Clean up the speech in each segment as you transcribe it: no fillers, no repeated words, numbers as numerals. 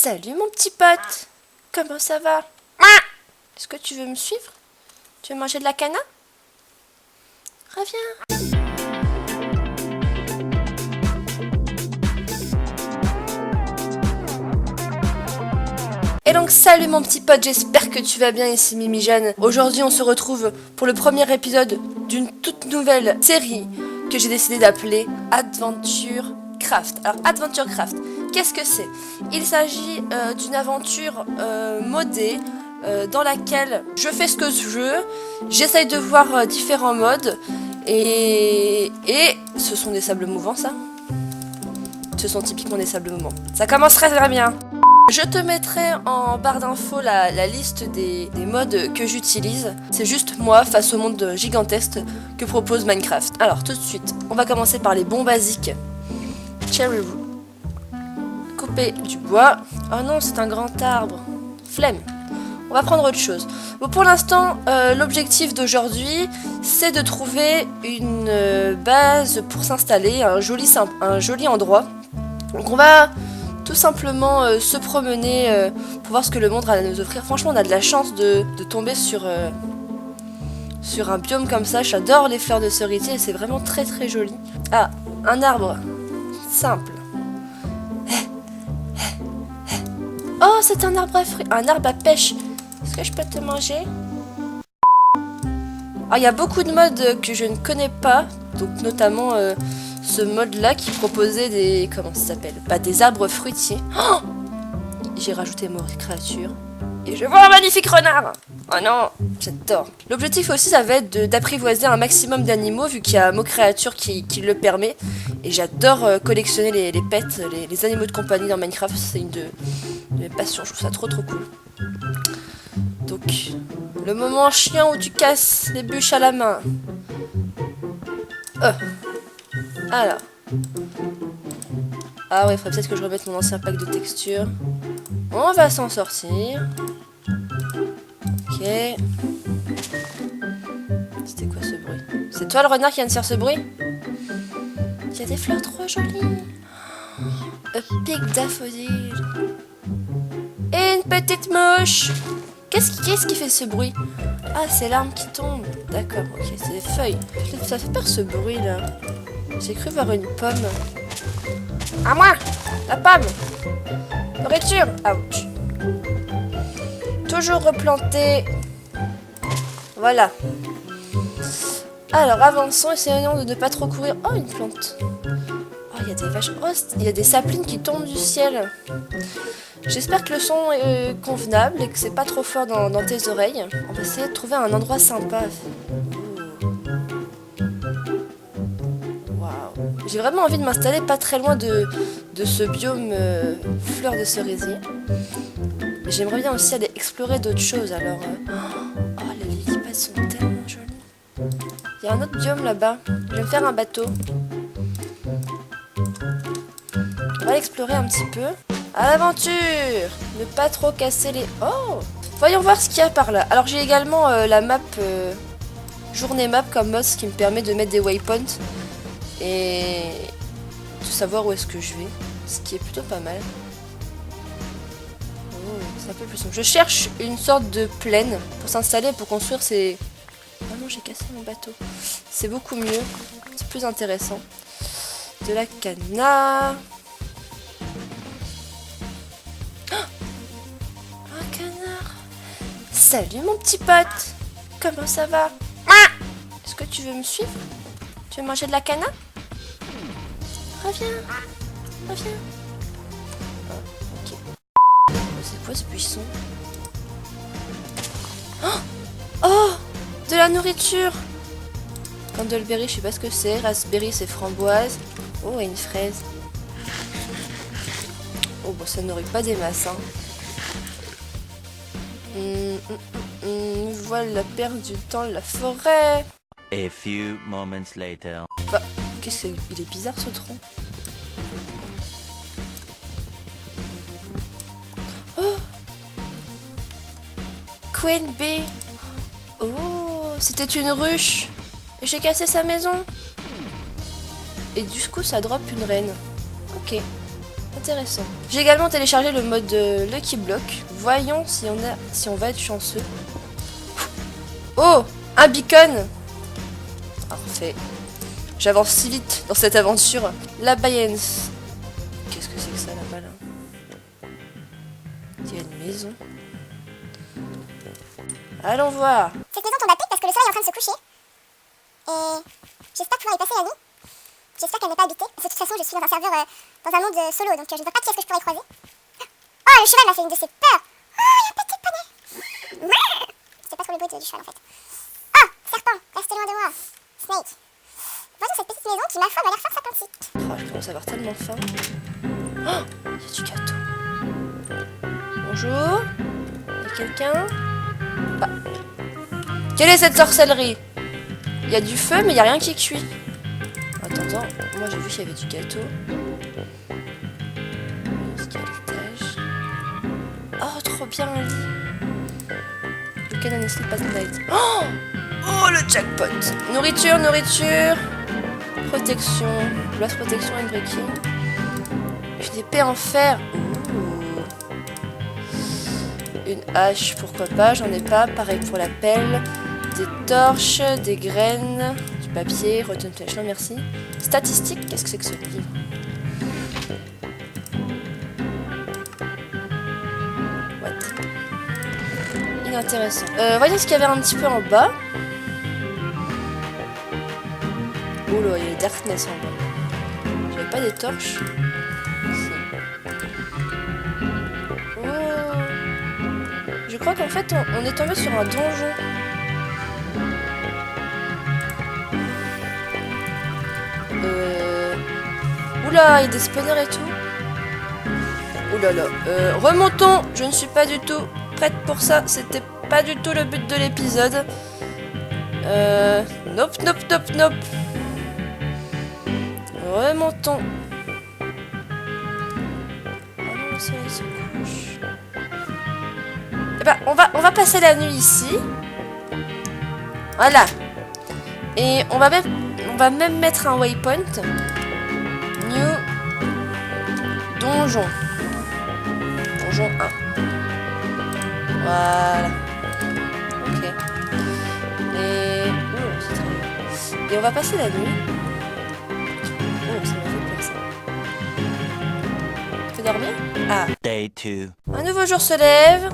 Salut mon petit pote. Comment ça va? Est-ce que tu veux me suivre? Tu veux manger de la cana? Reviens. Et donc salut mon petit pote, j'espère que tu vas bien, ici Mimi Jeanne. Aujourd'hui on se retrouve pour le premier épisode d'une toute nouvelle série que j'ai décidé d'appeler Adventure Craft. Alors Adventure Craft, qu'est-ce que c'est? Il s'agit d'une aventure modée dans laquelle je fais ce que je veux, j'essaye de voir différents modes et ce sont des sables mouvants ça? Ce sont typiquement des sables mouvants. Ça commence très bien. Je te mettrai en barre d'infos la liste des modes que j'utilise. C'est juste moi face au monde gigantesque que propose Minecraft. Alors tout de suite, on va commencer par les bons basiques. Cherry Wood. Couper du bois. Oh non, c'est un grand arbre. Flemme. On va prendre autre chose. Bon, pour l'instant, l'objectif d'aujourd'hui, c'est de trouver une base pour s'installer, un joli endroit. Donc on va tout simplement se promener pour voir ce que le monde a à nous offrir. Franchement, on a de la chance de tomber sur un biome comme ça. J'adore les fleurs de cerisier et c'est vraiment très très joli. Ah, un arbre simple. Oh, c'est un arbre à fruits, un arbre à pêche. Est-ce que je peux te manger? Alors, il y a beaucoup de modes que je ne connais pas, donc notamment ce mode-là qui proposait des... comment ça s'appelle? Bah, des arbres fruitiers. Oh, j'ai rajouté mot créature. Et je vois un magnifique renard. Oh non, j'adore. L'objectif aussi, ça va être d'apprivoiser un maximum d'animaux, vu qu'il y a mot créature qui le permet. Et j'adore collectionner les pets, les animaux de compagnie dans Minecraft. C'est une de mes passions, je trouve ça trop cool. Donc, le moment chiant où tu casses les bûches à la main. Alors. Ah ouais, il faudrait peut-être que je remette mon ancien pack de texture. On va s'en sortir. Ok. C'était quoi ce bruit? C'est toi le renard qui vient de faire ce bruit? Il y a des fleurs trop jolies. Un pic daffodil. Et une petite mouche. Qu'est-ce qui fait ce bruit? Ah, c'est l'arbre qui tombe. D'accord, ok, c'est des feuilles. Ça fait peur ce bruit là. J'ai cru voir une pomme. À moi! La pomme! Nourriture! Ouch! Toujours replanter. Voilà. Alors, avançons, essayons de ne pas trop courir. Oh, une plante. Oh, il y a des vaches. Oh, il y a des saplines qui tombent du ciel. J'espère que le son est convenable et que c'est pas trop fort dans tes oreilles. On va essayer de trouver un endroit sympa. Waouh. J'ai vraiment envie de m'installer pas très loin de ce biome fleurs de cerisier. Mais j'aimerais bien aussi aller explorer d'autres choses. Alors, oh, les lilipads sont tellement jolies. Il y a un autre biome là-bas. Je vais me faire un bateau. On va explorer un petit peu. À l'aventure! Ne pas trop casser les... Oh! Voyons voir ce qu'il y a par là. Alors j'ai également la map journée map comme mode, ce qui me permet de mettre des waypoints et de savoir où est-ce que je vais, ce qui est plutôt pas mal. Oh, c'est un peu plus sombre. Je cherche une sorte de plaine pour s'installer, pour construire ces... Ah non, j'ai cassé mon bateau. C'est beaucoup mieux, c'est plus intéressant. De la cana... Salut mon petit pote. Comment ça va? Est-ce que tu veux me suivre? Tu veux manger de la cana? Reviens. Reviens. Ok. C'est quoi ce buisson? Oh, de la nourriture. Candleberry, je sais pas ce que c'est. Raspberry, c'est framboise. Oh, et une fraise. Oh, bon, ça nourrit pas des masses, hein. Voilà la perte du temps, la forêt. A few moments later. Bah, qu'est-ce que c'est? Il est bizarre ce tronc. Oh, Queen Bee. Oh, c'était une ruche. Et j'ai cassé sa maison. Et du coup, ça drop une reine. Ok, intéressant. J'ai également téléchargé le mode Lucky Block. Voyons si on va être chanceux. Oh, un beacon. Parfait. J'avance si vite dans cette aventure. La Bayens. Qu'est-ce que c'est que ça là-bas là? Il y a une maison. Allons voir. Cette maison tombe à pic parce que le soleil est en train de se coucher. Et j'espère pouvoir y passer la nuit. J'espère qu'elle n'est pas habitée. Parce que de toute façon, je suis dans un serveur, dans un monde solo, donc je ne vois pas qui est-ce que je pourrais croiser. Oh, le cheval m'a fait une de ses peurs. Oh, il y a un petit poney. C'est pas trop le bruit du cheval en fait. Oh, serpent, reste loin de moi. Snake. Voyons cette petite maison qui, ma foi, m'a l'air fort sympathique. Oh, je commence à avoir tellement faim. Oh, il y a du gâteau. Bonjour. Il y a quelqu'un? Ah. Quelle est cette sorcellerie? Il y a du feu, mais il n'y a rien qui est cuit. Attends, moi j'ai vu qu'il y avait du gâteau. Est-ce qu'il y a l'étage? Oh, trop bien un lit. You can sleep at night. Oh, oh, le jackpot. Nourriture, nourriture. Protection. Blast protection and breaking. Une épée en fer. Ouh. Une hache, pourquoi pas, j'en ai pas. Pareil pour la pelle. Des torches, des graines, du papier, rotten flesh, non merci. Statistiques, qu'est-ce que c'est que ce livre? What? Inintéressant. Voyons ce qu'il y avait un petit peu en bas. Oh là, il y a Darkness en bas. J'avais pas des torches? Si. Oh. Je crois qu'en fait, on est tombé sur un donjon. Oula, il y a des spawners et tout. Oulala. Remontons. Je ne suis pas du tout prête pour ça. C'était pas du tout le but de l'épisode. Nope, nope, nope, nope. Remontons. Oh non, le soleil se couche. Eh ben, on va passer la nuit ici. Voilà. Et on va même mettre un waypoint. New donjon. Donjon 1. Voilà. Ok. Et on va passer la nuit. Oh, ça m'a fait peur ça. Tu peux dormir? Ah. Day 2. Un nouveau jour se lève.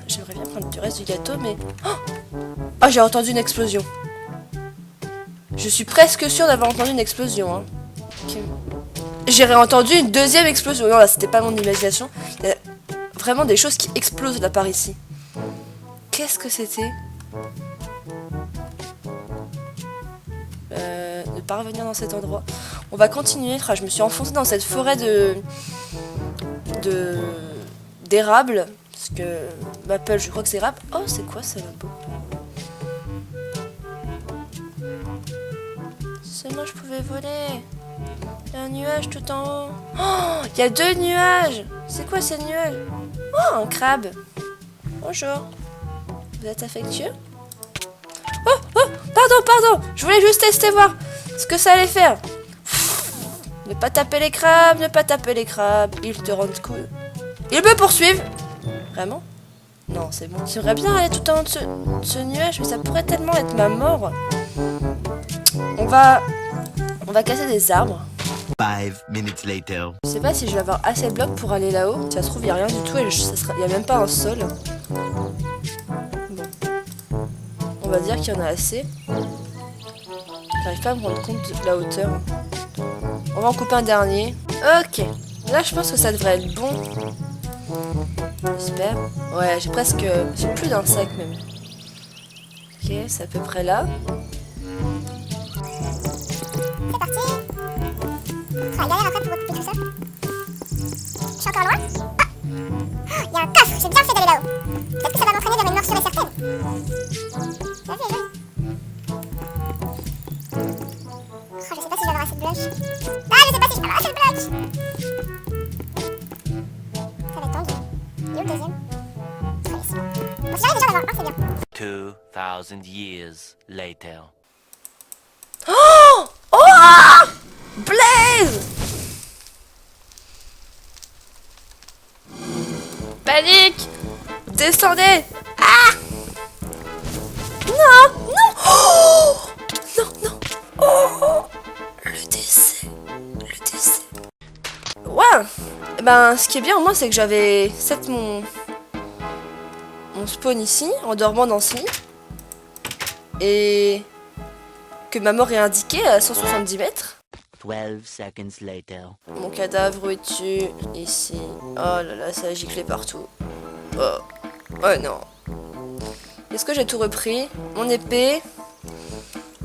J'aimerais bien prendre du reste du gâteau, mais... Oh, j'ai entendu une explosion. Je suis presque sûre d'avoir entendu une explosion. Hein. Okay. J'ai entendu une deuxième explosion. Non, là, c'était pas mon imagination. Il y a vraiment des choses qui explosent là par ici. Qu'est-ce que c'était? Ne pas revenir dans cet endroit. On va continuer. Ah, je me suis enfoncée dans cette forêt d'érables. Parce que Maple, je crois que c'est érable. Oh, c'est quoi ça là-bas? Seulement je pouvais voler. Il y a un nuage tout en haut. Oh, il y a 2 nuages. C'est quoi ces nuages? Oh, un crabe. Bonjour. Vous êtes affectueux? Oh, oh, pardon. Je voulais juste tester voir ce que ça allait faire. Ne pas taper les crabes, ne pas taper les crabes. Ils te rendent cool. Ils me poursuivent. Vraiment? Non, c'est bon. J'aimerais bien aller tout en haut de ce nuage, mais ça pourrait tellement être ma mort. On va casser des arbres. 5 minutes later. Je sais pas si je vais avoir assez de blocs pour aller là-haut. Si ça se trouve, il n'y a rien du tout et il n'y a même pas un sol. Bon. On va dire qu'il y en a assez. J'arrive pas à me rendre compte de la hauteur. On va en couper un dernier. Ok. Là, je pense que ça devrait être bon. J'espère. Ouais, j'ai presque... J'ai plus d'un sac même. Ok, c'est à peu près là. C'est parti. Ah, galère après pour occuper tout ça. Je suis encore loin? Ah, il y a un coffre, j'ai bien fait d'aller là-haut. Peut-être que ça va m'entraîner vers une mort sûre et certaine. Bien vu, joli. Oh, je sais pas si je vais avoir assez de blocs. Ah, je sais pas si je vais avoir assez de blocs. Ça va être tendu. Il est où le deuxième? Allez, c'est bon. Bon, si j'arrive déjà à en avoir un, c'est bien. 2000 years later. Oh! Oh! Blaze! Panique! Descendez! Ah! Non! Non! Oh! Non, non! Oh! Le décès. Le décès. Ouais! Eh ben, ce qui est bien au moins, c'est que j'avais set mon spawn ici, en dormant dans ce lit. Et que ma mort est indiquée à 170 mètres. 12 seconds later. Mon cadavre est dessus, ici. Oh là là, ça a giclé partout. Oh, oh non. Est-ce que j'ai tout repris? Mon épée,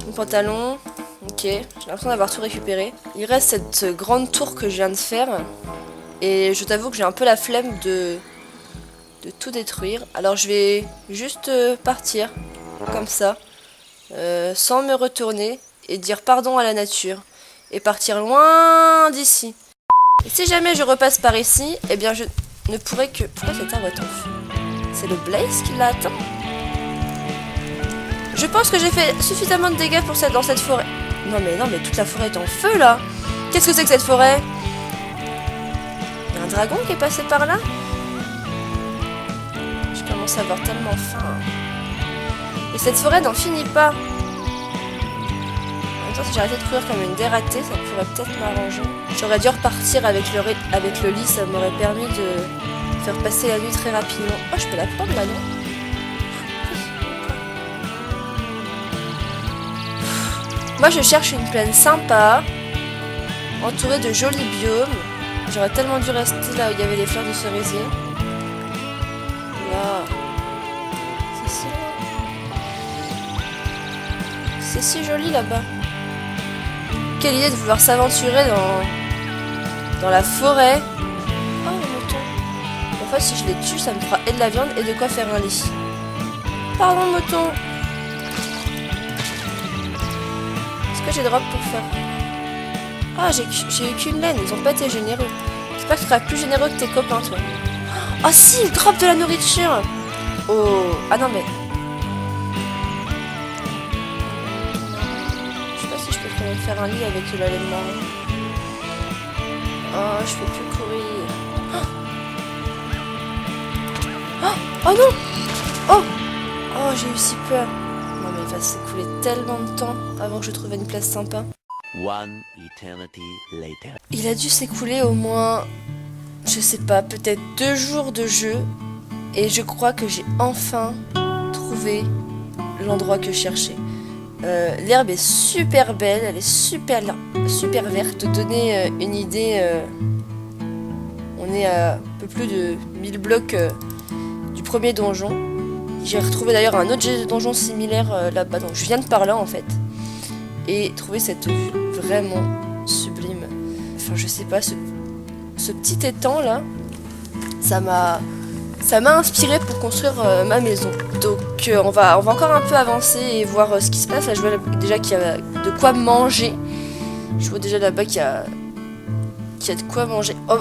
mon pantalon. Ok, j'ai l'impression d'avoir tout récupéré. Il reste cette grande tour que je viens de faire. Et je t'avoue que j'ai un peu la flemme de tout détruire. Alors je vais juste partir, comme ça, sans me retourner et dire pardon à la nature. Et partir loin d'ici. Et si jamais je repasse par ici, eh bien je ne pourrais que... Pourquoi cet arbre est en feu? C'est le Blaze qui l'a atteint? Je pense que j'ai fait suffisamment de dégâts pour dans cette forêt. Non mais toute la forêt est en feu là. Qu'est-ce que c'est que cette forêt? Il y a un dragon qui est passé par là? Je commence à avoir tellement faim. Et cette forêt n'en finit pas. Si j'arrêtais de courir comme une dératée, ça pourrait peut-être m'arranger. J'aurais dû repartir avec le lit, ça m'aurait permis de faire passer la nuit très rapidement. Oh, je peux la prendre là, non? Moi, je cherche une plaine sympa, entourée de jolis biomes. J'aurais tellement dû rester là où il y avait les fleurs de cerisier. Là. C'est si joli là-bas. Quelle idée de vouloir s'aventurer dans la forêt. Oh, le mouton. En fait, si je les tue, ça me fera et de la viande et de quoi faire un lit. Pardon, mouton. Est-ce que j'ai drop pour faire... Ah, j'ai eu qu'une laine. Ils ont pas été généreux. J'espère que tu seras plus généreux que tes copains, toi. Oh si, il drop de la nourriture. Oh. Ah non, mais... faire un lit avec la laine marron. Oh, je peux plus courir. Oh, oh non. Oh. Oh, j'ai eu si peur. Non mais il va s'écouler tellement de temps avant que je trouve une place sympa. One eternity later. Il a dû s'écouler au moins, je sais pas, peut-être 2 jours de jeu. Et je crois que j'ai enfin trouvé l'endroit que je cherchais. L'herbe est super belle, elle est super verte. Pour te donner une idée, on est à un peu plus de 1000 blocs du premier donjon. J'ai retrouvé d'ailleurs un autre donjon similaire là-bas, donc je viens de par là en fait. Et trouver cette vue vraiment sublime. Enfin je sais pas, ce petit étang là, ça m'a inspiré pour construire ma maison. Donc on va encore un peu avancer et voir ce qui se passe. Là je vois déjà qu'il y a de quoi manger. Je vois déjà là-bas qu'il y a de quoi manger. Oh.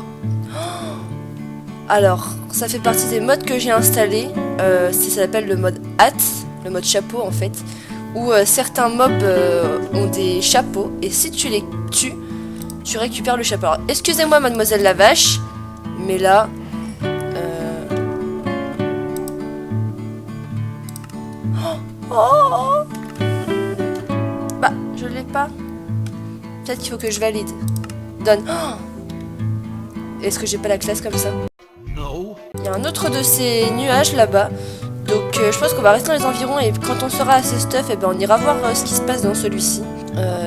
Alors, ça fait partie des modes que j'ai installés. Ça s'appelle le mode hâte, le mode chapeau en fait. Où certains mobs ont des chapeaux. Et si tu les tues, tu récupères le chapeau. Alors, excusez-moi mademoiselle la vache, mais là... Oh, bah, je l'ai pas. Peut-être qu'il faut que je valide. Donne. Oh, est-ce que j'ai pas la classe comme ça? No. Il y a un autre de ces nuages là-bas. Donc je pense qu'on va rester dans les environs et quand on sera assez stuff, eh ben, on ira voir ce qui se passe dans celui-ci.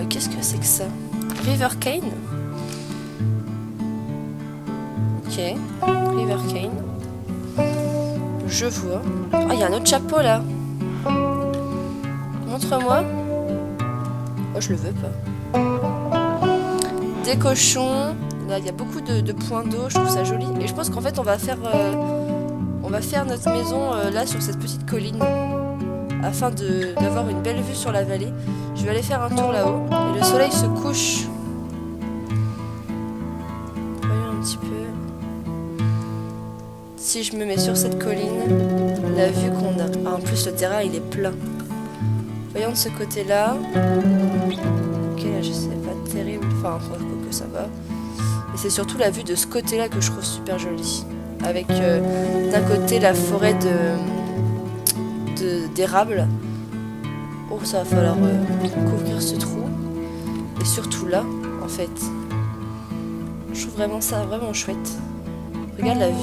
Qu'est-ce que c'est que ça? River Cane. Ok. River Cane. Je vois. Ah, il y a un autre chapeau là. Montre-moi. Oh, je le veux pas. Des cochons. Là, il y a beaucoup de points d'eau. Je trouve ça joli. Et je pense qu'en fait, on va faire notre maison là sur cette petite colline. Afin d'avoir une belle vue sur la vallée. Je vais aller faire un tour là-haut. Et le soleil se couche. Voyons un petit peu. Si je me mets sur cette colline, la vue qu'on a. Ah, en plus, le terrain, il est plein. Voyons de ce côté-là. Ok, là, je sais pas terrible. Enfin, que ça va. Et c'est surtout la vue de ce côté-là que je trouve super jolie. avec d'un côté la forêt d'érable. Oh, ça va falloir couvrir ce trou. Et surtout là, en fait. Je trouve vraiment ça vraiment chouette. Regarde la vue.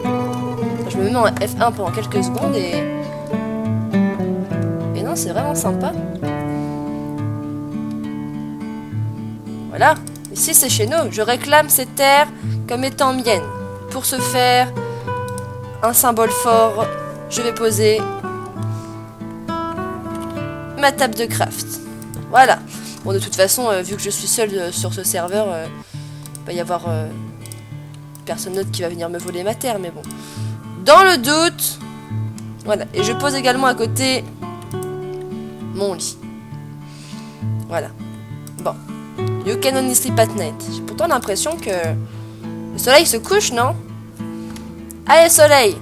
Enfin, je me mets en F1 pendant quelques secondes et non, c'est vraiment sympa. Voilà. Ici, c'est chez nous. Je réclame ces terres comme étant miennes. Pour ce faire, un symbole fort, je vais poser ma table de craft. Voilà. Bon, de toute façon, vu que je suis seule sur ce serveur, il va y avoir personne d'autre qui va venir me voler ma terre, mais bon. Dans le doute, voilà. Et je pose également à côté mon lit. Voilà. Bon. You can only sleep at night. J'ai pourtant l'impression que le soleil se couche, non? Allez, soleil!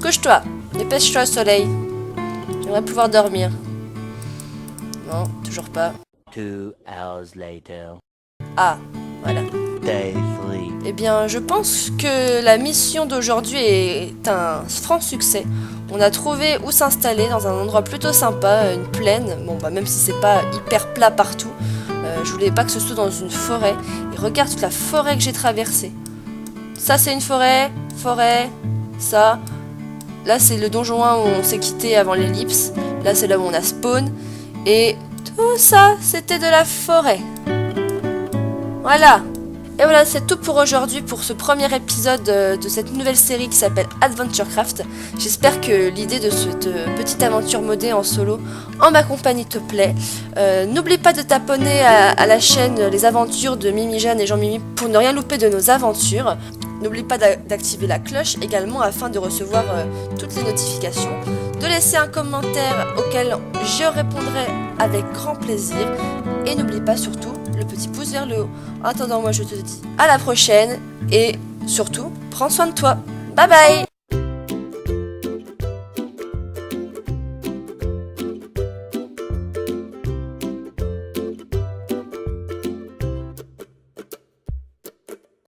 Couche-toi! Dépêche-toi, soleil! J'aimerais pouvoir dormir. Non, toujours pas. 2 hours later. Ah, voilà. Day 3. Eh bien, je pense que la mission d'aujourd'hui est un franc succès. On a trouvé où s'installer dans un endroit plutôt sympa, une plaine. Bon, bah même si c'est pas hyper plat partout. Je voulais pas que ce soit dans une forêt. Et regarde toute la forêt que j'ai traversée. Ça, c'est une forêt. Ça. Là, c'est le donjon 1 où on s'est quitté avant l'ellipse. Là, c'est là où on a spawn. Et tout ça, c'était de la forêt. Voilà. Et voilà, c'est tout pour aujourd'hui, pour ce premier épisode de cette nouvelle série qui s'appelle AdventureCraft. J'espère que l'idée de cette petite aventure modée en solo en ma compagnie te plaît. N'oublie pas de t'abonner à la chaîne Les Aventures de Mimi Jeanne et Jean-Mimi pour ne rien louper de nos aventures. N'oublie pas d'activer la cloche également afin de recevoir toutes les notifications. De laisser un commentaire auquel je répondrai avec grand plaisir. Et n'oublie pas surtout le petit pouce vers le haut. En attendant, moi je te dis à la prochaine et surtout, prends soin de toi. Bye bye!